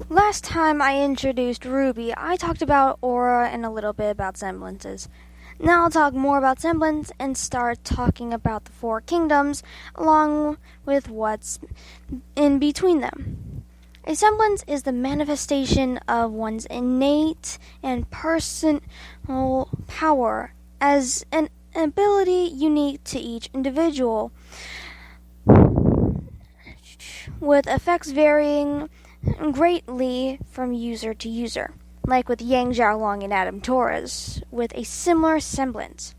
Last time I introduced RWBY, I talked about aura and a little bit about semblances. Now I'll talk more about semblance and start talking about the four kingdoms along with what's in between them. A semblance is the manifestation of one's innate and personal power as an ability unique to each individual, with effects varying greatly from user to user, like with Yang Xiaolong and Adam Torres, with a similar semblance.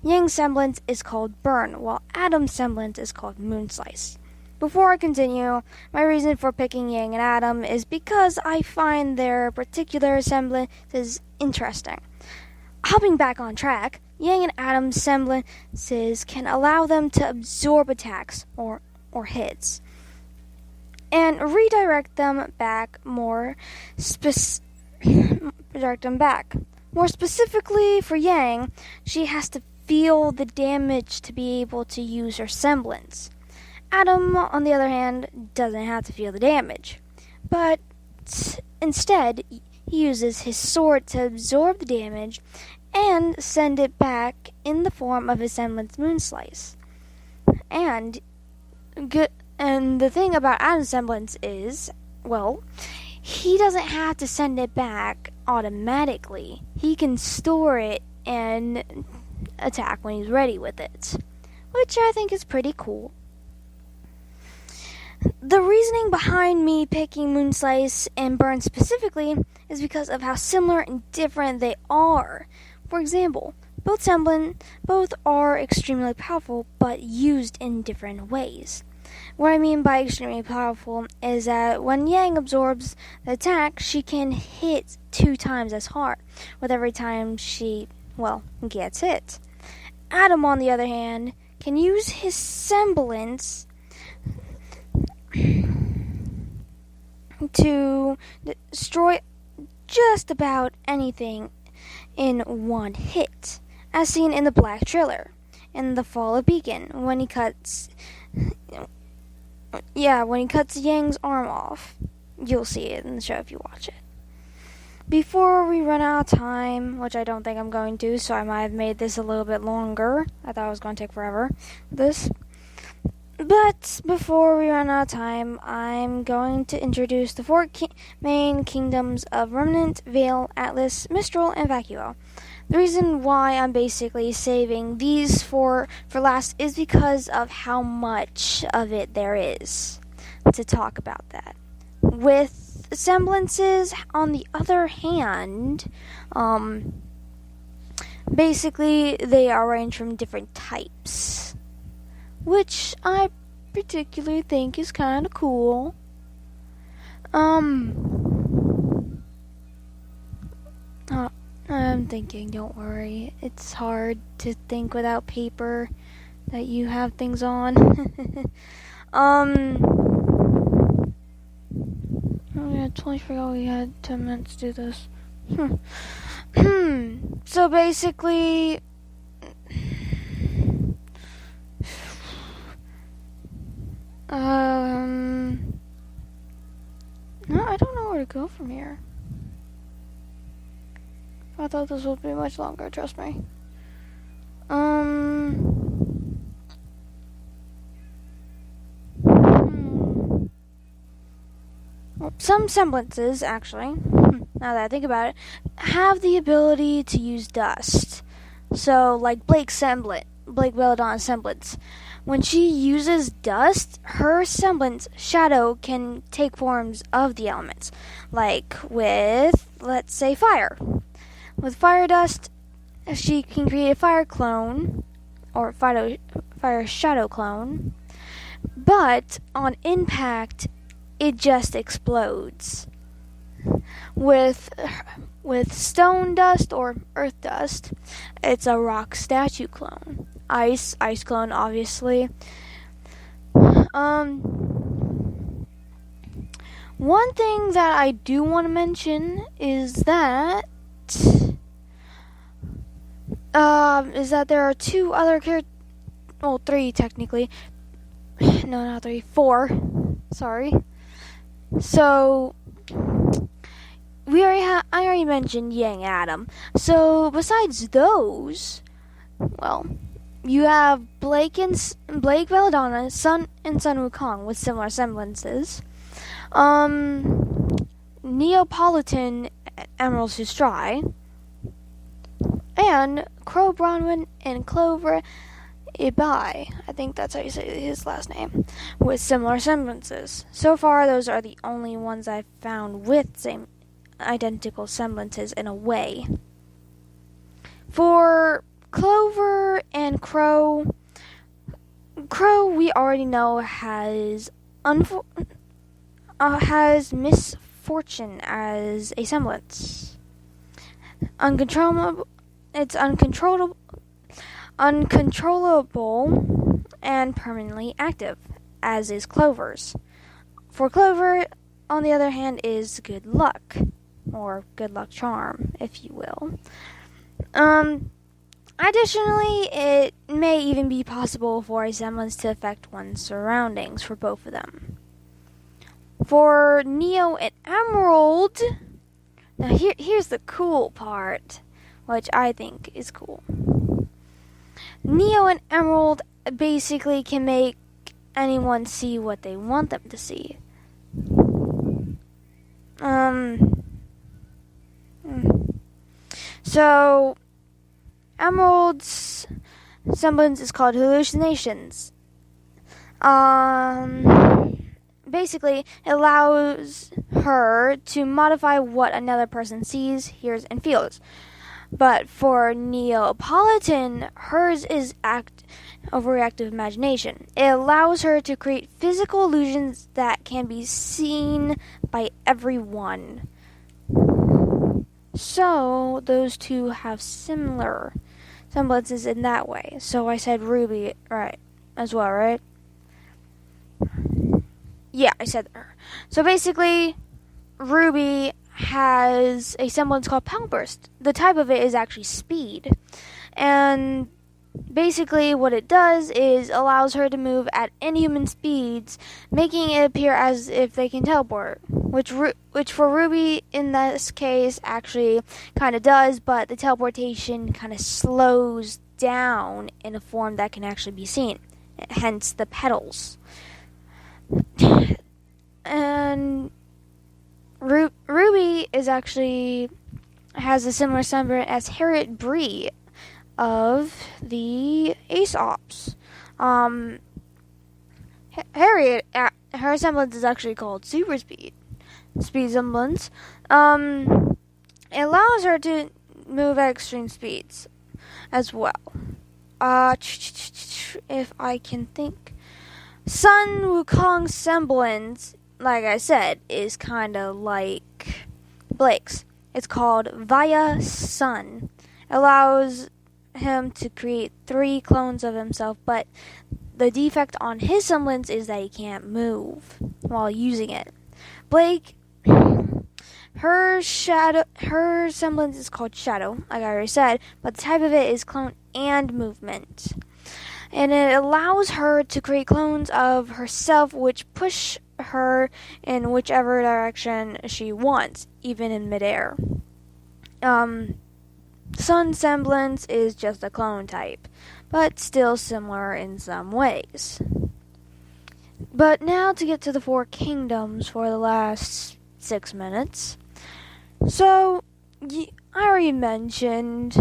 Yang's semblance is called Burn, while Adam's semblance is called Moonslice. Before I continue, my reason for picking Yang and Adam is because I find their particular semblances interesting. Hopping back on track, Yang and Adam's semblances can allow them to absorb attacks or hits and redirect them back more specifically for Yang, she has to feel the damage to be able to use her semblance. Adam, on the other hand, doesn't have to feel the damage, but instead he uses his sword to absorb the damage and send it back in the form of his semblance Moonslice. And the thing about Adam's semblance is, well, he doesn't have to send it back automatically. He can store it and attack when he's ready with it, which I think is pretty cool. The reasoning behind me picking Moonslice and Burn specifically is because of how similar and different they are. For example, both are extremely powerful, but used in different ways. What I mean by extremely powerful is that when Yang absorbs the attack, she can hit 2 times as hard with every time she, gets hit. Adam, on the other hand, can use his semblance to destroy just about anything in one hit, as seen in the Black Trailer in The Fall of Beacon when he cuts Yang's arm off. You'll see it in the show if you watch it. Before we run out of time, which I don't think I'm going to, so I might have made this a little bit longer. I thought it was going to take forever, But before we run out of time, I'm going to introduce the 4 main kingdoms of Remnant, Veil, Atlas, Mistral, and Vacuo. The reason why I'm basically saving these for last is because of how much of it there is to talk about that. With semblances, on the other hand, basically they are arranged from different types, which I particularly think is kind of cool. I'm thinking, don't worry. It's hard to think without paper that you have things on. I totally forgot we had 10 minutes to do this. So basically, no, I don't know where to go from here. I thought this would be much longer, trust me. Some semblances, actually, now that I think about it, have the ability to use dust. So, like Blake Belladonna's semblance. When she uses dust, her semblance shadow can take forms of the elements. Like with, let's say, fire. With fire dust, she can create a fire clone, or fire shadow clone. But on impact, it just explodes. With stone dust or earth dust, it's a rock statue clone. Ice clone, obviously. One thing that I do want to mention is that there are 2 other characters. Well, 3 technically. No, not 3. 4. Sorry. So I already mentioned Yang Adam. So besides those, well, you have Blake Belladonna, Sun and Sun Wukong with similar semblances. Neapolitan Emerald Sustrai, and Crow Bronwyn and Clover Ibai, I think that's how you say his last name, with similar semblances. So far, those are the only ones I've found with same identical semblances in a way. For Clover and Crow we already know has misfortune as a semblance. It's uncontrollable and permanently active, as is Clover's. For Clover, on the other hand, is good luck, or good luck charm, if you will. Additionally, it may even be possible for a semblance to affect one's surroundings for both of them. For Neo and Emerald, now here's the cool part, which I think is cool. Neo and Emerald basically can make anyone see what they want them to see. So, Emerald's semblance is called hallucinations. Basically, it allows her to modify what another person sees, hears, and feels. But for Neapolitan, hers is overreactive imagination. It allows her to create physical illusions that can be seen by everyone. So, those two have similar semblances in that way. So I said RWBY right as well, right? Yeah, I said that. So basically, RWBY has a semblance called Pound Burst. The type of it is actually speed. And basically what it does is allows her to move at inhuman speeds, making it appear as if they can teleport. Which for RWBY in this case actually kind of does, but the teleportation kind of slows down in a form that can actually be seen. Hence the petals. And RWBY is actually has a similar semblance as Harriet Bree of the Aesops. Harriet, her semblance is actually called Super Speed semblance. It allows her to move at extreme speeds as well. If I can think. Sun Wukong semblance, like I said, is kind of like Blake's. It's called Via Sun. It allows him to create 3 clones of himself, but the defect on his semblance is that he can't move while using it. Blake, her semblance is called Shadow, like I already said, but the type of it is clone and movement. And it allows her to create clones of herself which push her in whichever direction she wants, even in midair. Sun semblance is just a clone type, but still similar in some ways. But now to get to the 4 kingdoms for the last 6 minutes. So, I already mentioned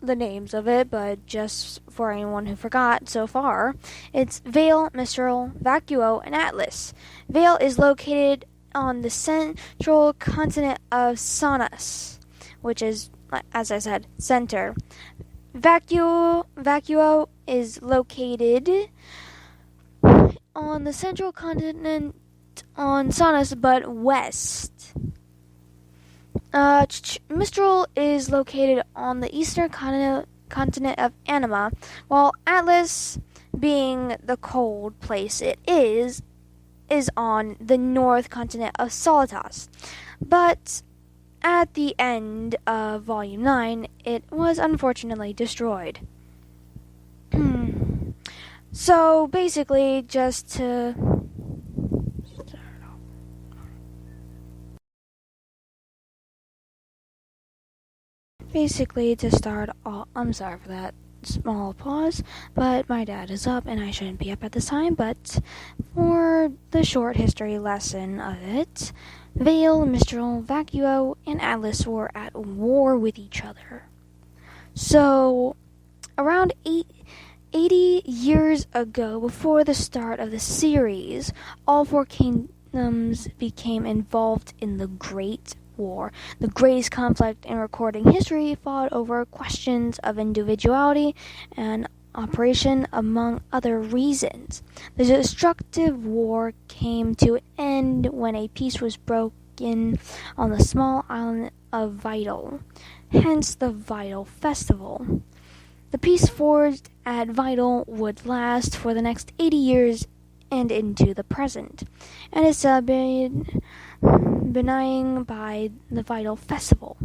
the names of it, but just for anyone who forgot so far, it's Vale, Mistral, Vacuo, and Atlas. Vale is located on the central continent of Sonus, which is, as I said, center. Vacuo is located on the central continent on Sonus, but west. Mistral is located on the eastern continent of Anima, while Atlas, being the cold place it is on the north continent of Solitas. But at the end of Volume 9, it was unfortunately destroyed. So basically, just to basically to start all, I'm sorry for that small pause, but my dad is up and I shouldn't be up at this time, but for the short history lesson of it, Vale, Mistral, Vacuo, and Atlas were at war with each other. So, around 80 years ago, before the start of the series, all four kingdoms became involved in the Great War. The greatest conflict in recording history fought over questions of individuality and operation, among other reasons. The destructive war came to an end when a peace was broken on the small island of Vital, hence the Vital Festival. The peace forged at Vital would last for the next 80 years and into the present, and is celebrated benign by the Vital Festival,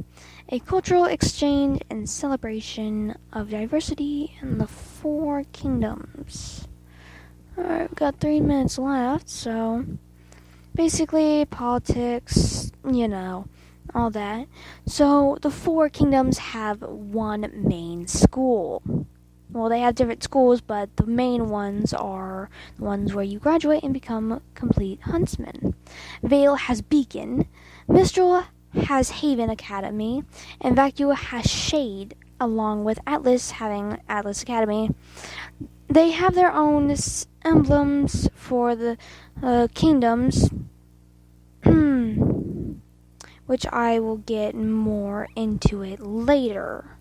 a cultural exchange and celebration of diversity in the four kingdoms. Alright, we've got 3 minutes left, so basically politics, all that. So the four kingdoms have one main school. Well, they have different schools, but the main ones are the ones where you graduate and become complete huntsmen. Vale has Beacon, Mistral has Haven Academy, and Vacuo has Shade, along with Atlas having Atlas Academy. They have their own emblems for the kingdoms, which I will get more into it later.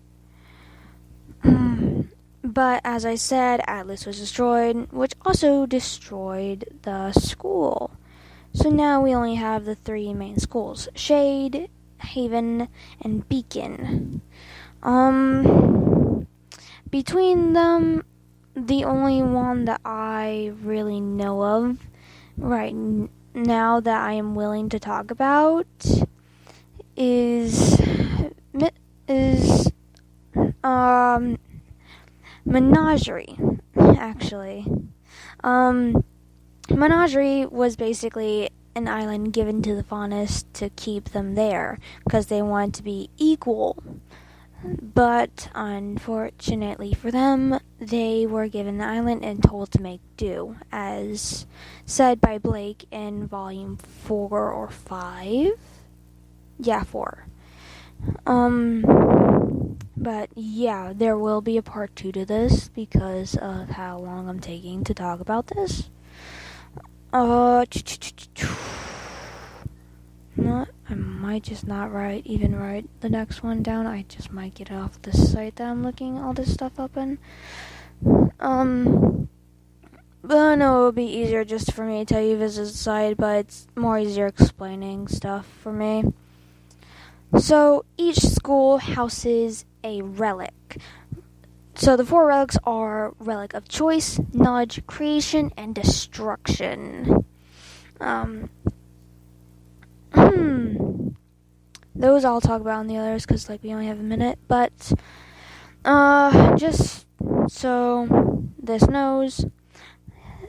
But as I said, Atlas was destroyed, which also destroyed the school. So now we only have the 3 main schools: Shade, Haven, and Beacon. Between them, the only one that I really know of right now that I am willing to talk about is Menagerie, actually. Menagerie was basically an island given to the Faunus to keep them there, because they wanted to be equal. But, unfortunately for them, they were given the island and told to make do, as said by Blake in volume 4 or 5? Yeah, 4. But yeah, there will be a part 2 to this because of how long I'm taking to talk about this. I might just not write the next one down. I just might get it off the site that I'm looking all this stuff up in. But I know it would be easier just for me to tell you visit the site, but it's more easier explaining stuff for me. So each school houses a relic. So the 4 relics are Relic of Choice, Knowledge, Creation, and Destruction. Those I'll talk about in the others because we only have a minute. But just so this knows,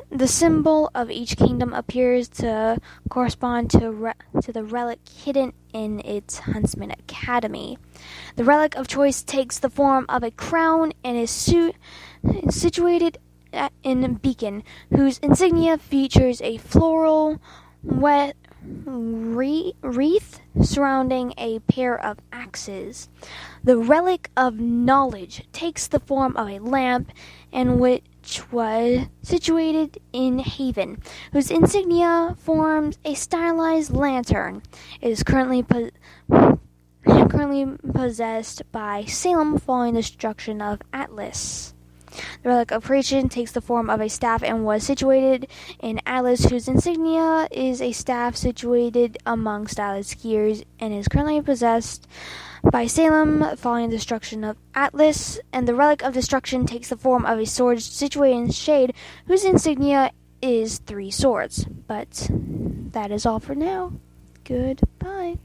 the symbol of each kingdom appears to correspond to the relic hidden in its Huntsman Academy. The Relic of Choice takes the form of a crown and is situated in Beacon, whose insignia features a floral wreath surrounding a pair of axes. The Relic of Knowledge takes the form of a lamp, and which was situated in Haven, whose insignia forms a stylized lantern. It is currently possessed by Salem following the destruction of Atlas. The Relic of Creation takes the form of a staff and was situated in Atlas, whose insignia is a staff situated among stylized skiers, and is currently possessed by Salem following the destruction of Atlas. And the Relic of Destruction takes the form of a sword situated in Shade, whose insignia is 3 swords. But that is all for now. Goodbye.